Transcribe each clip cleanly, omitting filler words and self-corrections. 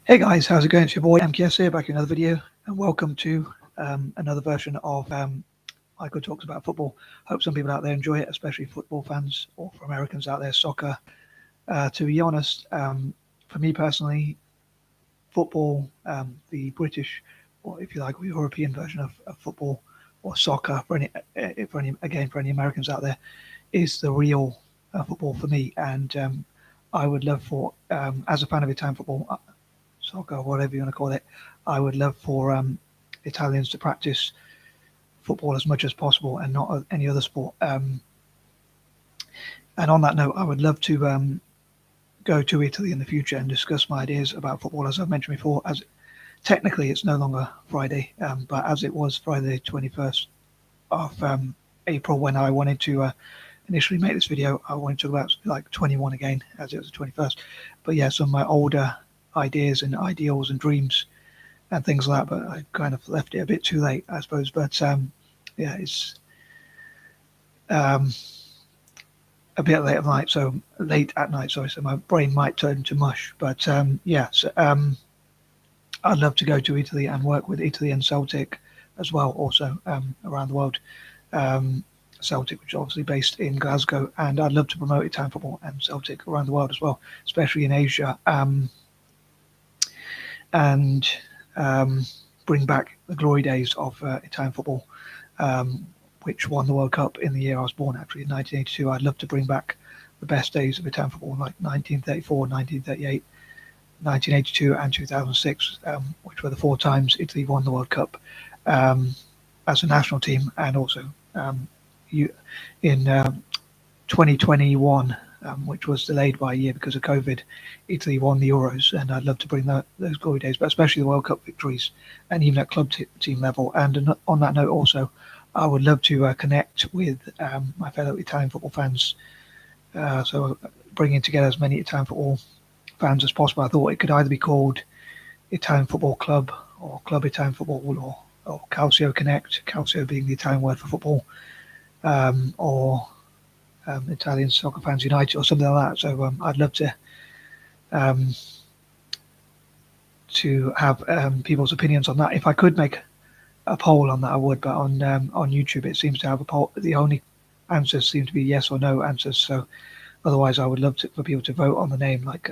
Hey guys, how's it going? It's your boy C.S.C.s here, back in another video, and welcome to another version of Michael Talks About Football. Hope some people out there enjoy it, especially football fans, or for Americans out there, soccer. To be honest, for me personally, football, the British, or if you like, European version of football or soccer, for any Americans out there, is the real football for me. And I would love for, as a fan of Italian football, soccer, whatever you want to call it, I would love for Italians to practice football as much as possible and not any other sport. And on that note, I would love to go to Italy in the future and discuss my ideas about football. As I've mentioned before, as technically it's no longer Friday, but as it was Friday the 21st of April when I wanted to initially make this video, I wanted to talk about like 21 again, as it was the 21st. But yeah, some of my older ideas and ideals and dreams and things like that, but I kind of left it a bit too late, I suppose. But yeah, it's a bit late at night, sorry, so my brain might turn to mush. But yeah, so I'd love to go to Italy and work with Italy and Celtic as well, also around the world. Celtic, which is obviously based in Glasgow, and I'd love to promote Italian football and Celtic around the world as well, especially in Asia. And bring back the glory days of Italian football, which won the World Cup in the year I was born, actually, in 1982. I'd love to bring back the best days of Italian football, like 1934, 1938, 1982, and 2006, which were the 4 times Italy won the World Cup as a national team, and also in 2021. Which was delayed by a year because of COVID, Italy won the Euros, and I'd love to bring those glory days, but especially the World Cup victories, and even at club team level. And on that note, also, I would love to connect with my fellow Italian football fans. So bringing together as many Italian football fans as possible. I thought it could either be called Italian Football Club or Club Italian Football, or Calcio Connect, Calcio being the Italian word for football, or Italian Soccer Fans United or something like that. So I'd love to have people's opinions on that. If I could make a poll on that, I would. But on YouTube, it seems to have a poll. The only answers seem to be yes or no answers. So otherwise, I would love for people to vote on the name. Like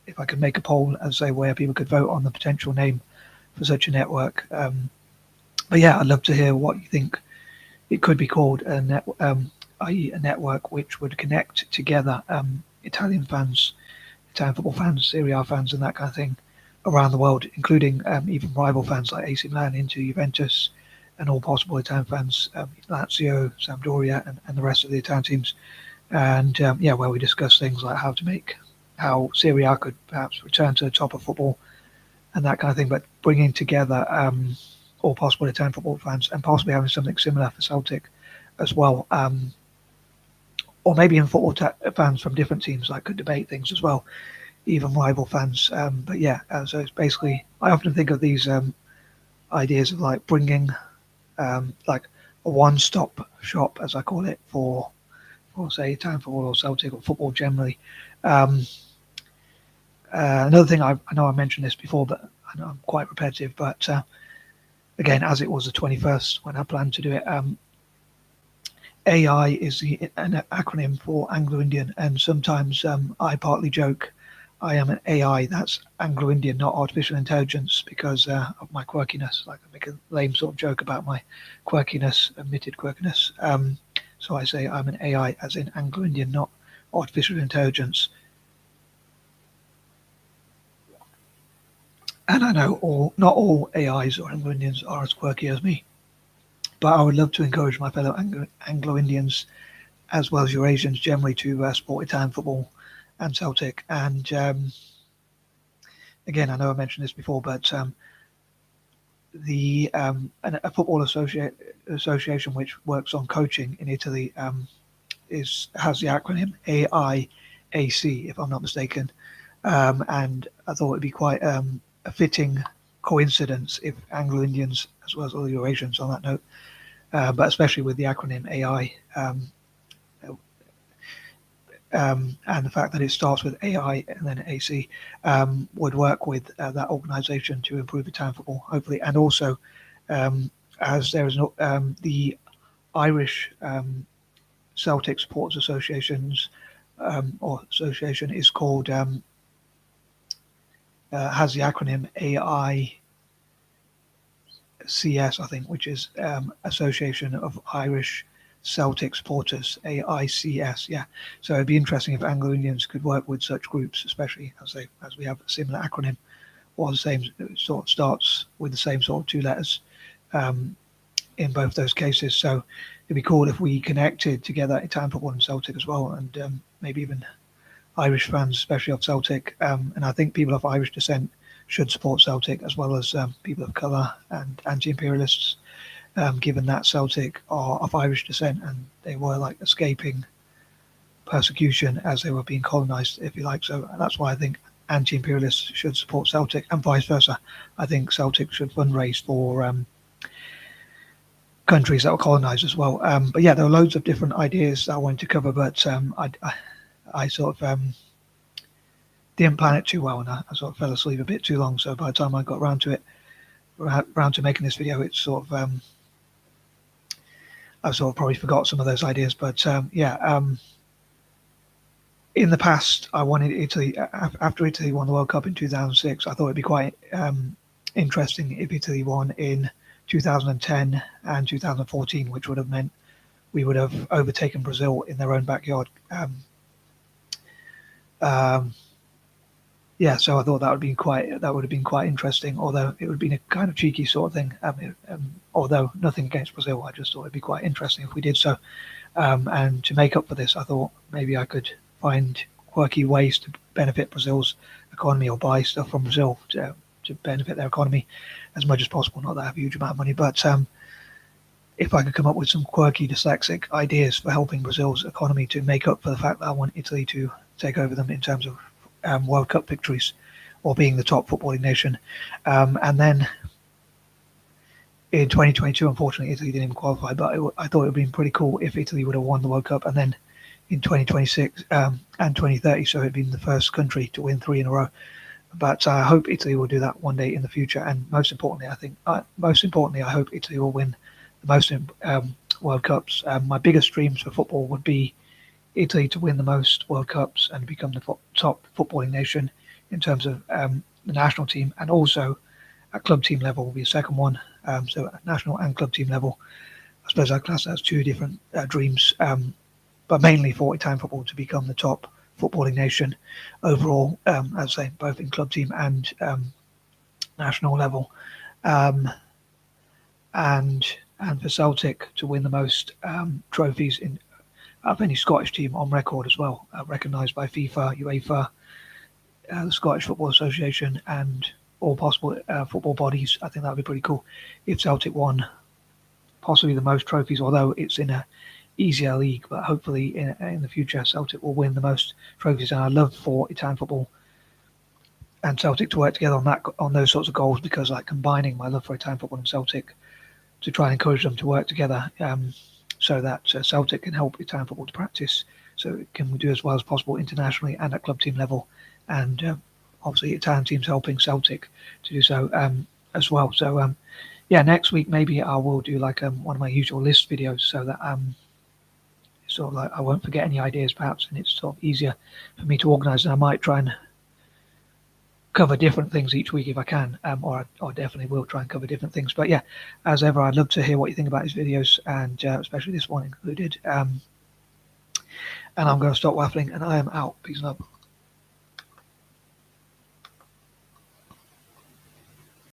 if I could make a poll and say where people could vote on the potential name for such a network. But yeah, I'd love to hear what you think it could be called, i.e. a network which would connect together Italian fans, Italian football fans, Serie A fans, and that kind of thing around the world, including even rival fans like AC Milan, Inter, Juventus, and all possible Italian fans, Lazio, Sampdoria, and the rest of the Italian teams. And yeah, where we discuss things like how Serie A could perhaps return to the top of football and that kind of thing, but bringing together all possible Italian football fans and possibly having something similar for Celtic as well. Or maybe in football fans from different teams like could debate things as well, even rival fans. But yeah, so it's basically, I often think of these ideas of like bringing like a one-stop shop, as I call it, for say Italian football or Celtic or football generally. Another thing, I know I mentioned this before, but I know I'm quite repetitive, but again, as it was the 21st when I planned to do it, AI is an acronym for Anglo-Indian, and sometimes I partly joke I am an AI, that's Anglo-Indian, not artificial intelligence, because of my quirkiness. Like I make a lame sort of joke about my quirkiness, admitted quirkiness. So I say I'm an AI, as in Anglo-Indian, not artificial intelligence. And I know not all AIs or Anglo-Indians are as quirky as me. But I would love to encourage my fellow Anglo-Indians, as well as Eurasians generally, to support Italian football and Celtic. And again, I know I mentioned this before, but a football association which works on coaching in Italy has the acronym AIAC, if I'm not mistaken. And I thought it'd be quite a fitting coincidence if Anglo-Indians, as well as all Eurasians on that note, but especially with the acronym AI, and the fact that it starts with A.I. and then A.C. Would work with that organisation to improve Italian football, hopefully, and also as there is the Irish Celtic Supporters Associations or association is called has the acronym A.I.C.S., I think, which is Association of Irish Celtic Supporters, A.I.C.S. Yeah, so it'd be interesting if Anglo-Indians could work with such groups, especially as we have a similar acronym or the same sort of starts with the same sort of two letters in both those cases. So it'd be cool if we connected together Italian football and Celtic as well, and maybe even Irish fans, especially of Celtic. And I think people of Irish descent should support Celtic as well as people of colour and anti-imperialists. Given that Celtic are of Irish descent and they were like escaping persecution as they were being colonised, if you like. So that's why I think anti-imperialists should support Celtic and vice versa. I think Celtic should fundraise for countries that were colonised as well. But yeah, there are loads of different ideas that I wanted to cover, but I sort of didn't plan it too well, and I sort of fell asleep a bit too long. So by the time I got around to making this video, it's sort of I sort of probably forgot some of those ideas, but in the past, I wanted Italy, after Italy won the World Cup in 2006, I thought it'd be quite interesting if Italy won in 2010 and 2014, which would have meant we would have overtaken Brazil in their own backyard. So I thought that would have been quite interesting, although it would have been a kind of cheeky sort of thing. Although nothing against Brazil, I just thought it'd be quite interesting if we did so. And to make up for this, I thought maybe I could find quirky ways to benefit Brazil's economy or buy stuff from Brazil to benefit their economy as much as possible. Not that I have a huge amount of money, but if I could come up with some quirky dyslexic ideas for helping Brazil's economy to make up for the fact that I want Italy to take over them in terms of World Cup victories or being the top footballing nation. And then in 2022, unfortunately, Italy didn't even qualify, but I thought it would have been pretty cool if Italy would have won the World Cup, and then in 2026 and 2030, so it'd been the first country to win 3 in a row. But I hope Italy will do that one day in the future, and most importantly, I hope Italy will win the most World Cups. My biggest dreams for football would be Italy to win the most World Cups and become the top footballing nation in terms of the national team, and also at club team level will be a second one. So at national and club team level, I suppose I class that as two different dreams, but mainly for Italian football to become the top footballing nation overall, as I say, both in club team and national level, and for Celtic to win the most trophies of any Scottish team on record as well, recognised by FIFA, UEFA, the Scottish Football Association, and all possible football bodies. I think that would be pretty cool if Celtic won possibly the most trophies, although it's in a easier league, but hopefully in the future Celtic will win the most trophies. And I'd love for Italian football and Celtic to work together on those sorts of goals, because like combining my love for Italian football and Celtic to try and encourage them to work together, so that Celtic can help Italian football to practice, so it can do as well as possible internationally and at club team level, and obviously Italian teams helping Celtic to do so as well. So next week maybe I will do like one of my usual list videos, so that sort of like I won't forget any ideas perhaps, and it's sort of easier for me to organise, and I might try and cover different things each week if I can, or I definitely will try and cover different things. But yeah, as ever, I'd love to hear what you think about these videos, and especially this one included. And I'm going to stop waffling, and I am out. Peace and love.